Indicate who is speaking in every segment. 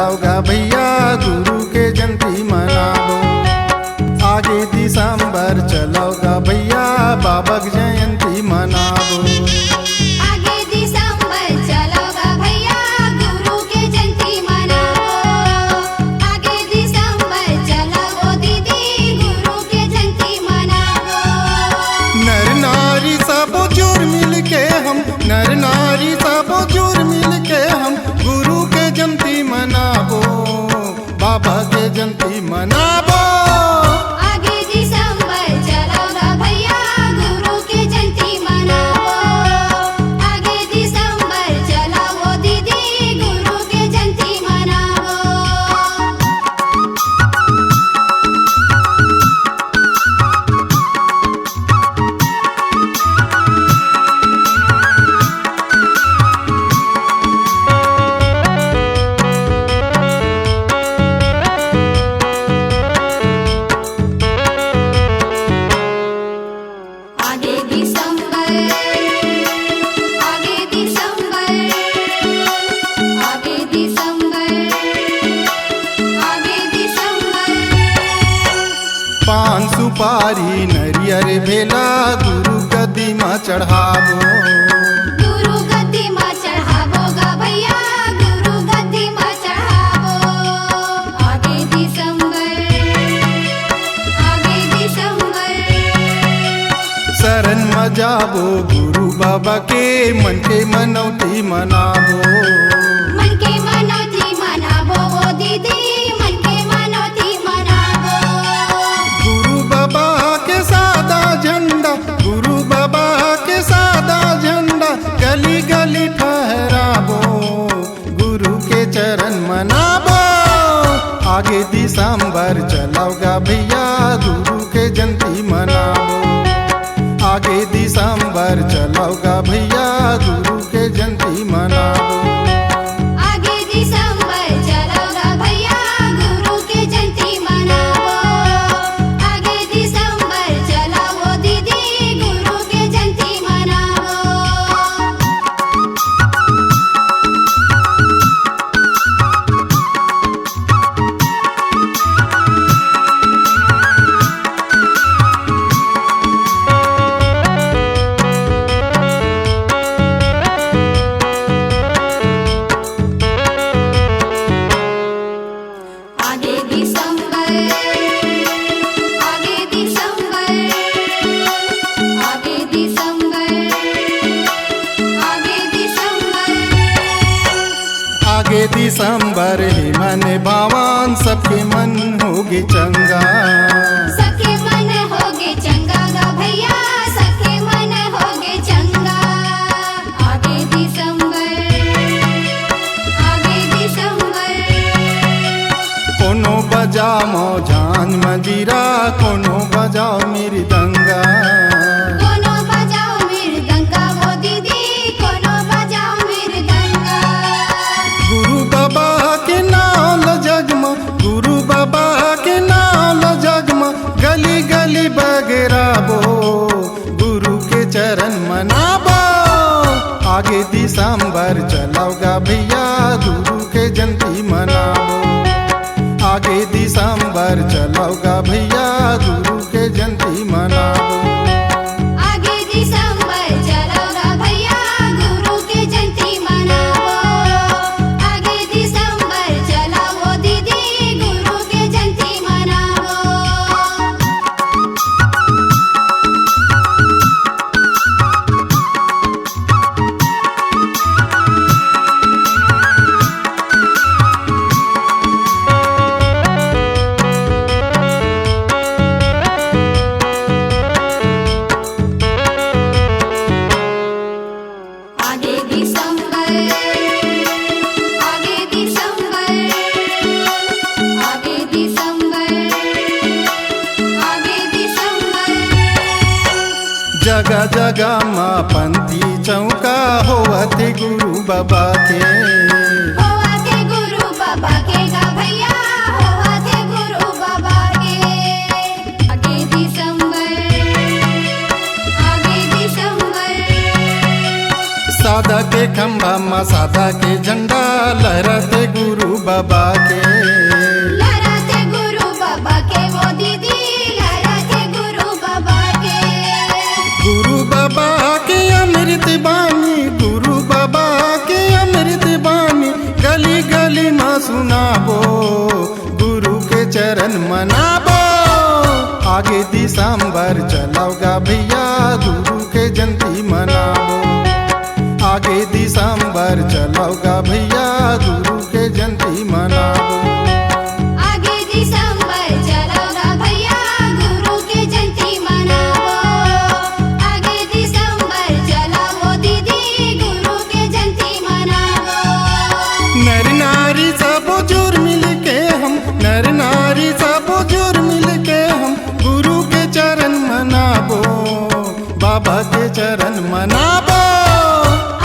Speaker 1: चलाओ गा भैया गुरु के जयंती मनावो। आगे दिसंबर चलाओ गा भैया बाबा की जयंती मनावो।
Speaker 2: आगे दिसंबर चलोगा भैया गुरु के जयंती मनावो। आगे दिसंबर चलो दीदी गुरु के जयंती मनावो।
Speaker 1: नर नारी सब जोर मिल के हम, नर नारी सब जोर मिल के हम गुरु के जयंती मनावो, बाबा के जयंती मनावो।
Speaker 2: आगे दिसंबर चलोगा भैया गुरु के जयंती मनावो। आगे दिसंबर चलो दीदी गुरु के जयंती मनावो। आगे दिसंबर, आगे दिसंबर, आगे दिसंबर, आगे दिसंबर।
Speaker 1: पान सुपारी नरियर भेला गुरु गद्दी माँ चढ़ावो।
Speaker 2: गुरु गद्दी माँ चढ़ावो गा भैया गुरु गद्दी माँ चढ़ावो। आगे दिसंबर, आगे दिसंबर।
Speaker 1: शरण में जावो गुरु बाबा के मन के मनौती मनावो।
Speaker 2: मन के मनौती मनावो दीदी मन के मनौती मनावो।
Speaker 1: गुरु बाबा के सादा झंडा, गुरु बाबा के सादा झंडा गली गली फहरावो, गुरु के चरण मनावो। आगे दिसंबर चलाओ गा भैया गुरु के जयंती मनावो। आगे दिसंबर चलाओ गा भैया गुरु के जयंती मनावो।
Speaker 2: आगे दिसंबर चलोगा भैया गुरु के जयंती मनावो। आगे दिसंबर चलो दीदी गुरु के जयंती मनावो। आगे दिसंबर, आगे दिसंबर, आगे दिसंबर, आगे दिसंबर।
Speaker 1: आगे दिसंबर ही मन भावान सबके मन होगे चंगा।
Speaker 2: सखे मन होगे चंगा गा भैया सखे मन होगे चंगा। आगे दिसंबर, आगे दिसंबर।
Speaker 1: कोनो बजाओ झांझ मजीरा, कोनो बजाओ मृदंगा।
Speaker 2: कोनो बजाओ मृदंगा वो दीदी कोनो बजाओ मृदंगा।
Speaker 1: गुरु बाबा के नाम जगमा, गुरु बाबा के नाम जगमा गली गली बगरावो, गुरु के चरण मनावो। आगे दिसंबर चलाओ गा भैया गुरु के जयंती मनावो। आगे दिसंबर चलाओ गा भैया गुरु के जयंती मनावो।
Speaker 2: आगे दिसंबर चलोगा भैया गुरु के जयंती मनावो। आगे दिसंबर चलो दीदी गुरु के जयंती मनावो। आगे दिसंबर, आगे दिसंबर, आगे दिसंबर, आगे दिसंबर।
Speaker 1: जगह जगह माँ पंथी चौका होवत गुरु बाबा के।
Speaker 2: होवा थे गुरु बाबा के गा भैया होवा थे गुरु बाबा के। आगे दिसंबर, आगे दिसंबर।
Speaker 1: सादा के खंभा मसादा के झंडा लहराते गुरु बाबा के।
Speaker 2: लहराते गुरु बाबा के वो दीदी, लहराते गुरु बाबा के।
Speaker 1: गुरु बाबा के अमृत बानी, गुरु बाबा के अमृत बानी, गली गली माँ सुनाबो, गुरु के चरण मनाबो। आगे दिसंबर चलाओगा भैया, गुरु के जयंती मनाबो। आगे दिसंबर चलाओगा भैया, गुरु के जयंती मनाबो।
Speaker 2: आगे दिसंबर चलाओगा भैया, गुरु के जयंती मनाओ। आगे दिसंबर चलाओ दीदी, गुरु के जयंती मनाओ।
Speaker 1: नर नारी सब जुर मिल के हम, नर नारी सब जुर मिल के हम, गुरु के चरण मनाबो, बाबा के चरण मनाबो।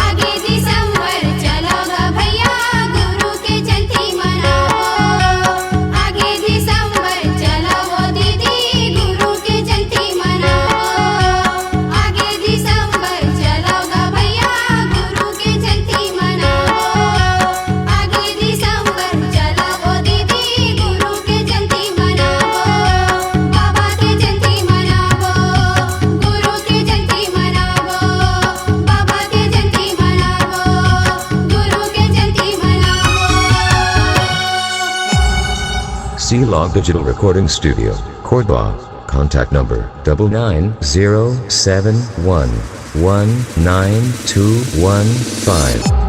Speaker 2: आगे दिसंबर चलाओगा भैया, गुरु के जयंती मनाओ। आगे दिसंबर चलाओ दीदी, गुरु के जयंती मनाओ। आगे दिसंबर चलाओगा भैया, गुरु के जयंती मनाओ। आगे दिसंबर चलाओ दीदी, गुरु के जयंती मनाओ। बाबा के जयंती मनाओ, गुरु के जयंती मनाओ। बाबा के जयंती मनाओ, गुरु के जयंती मनाओ।
Speaker 3: C-Log Digital Recording Studio, Cordoba. Contact number 99071192115.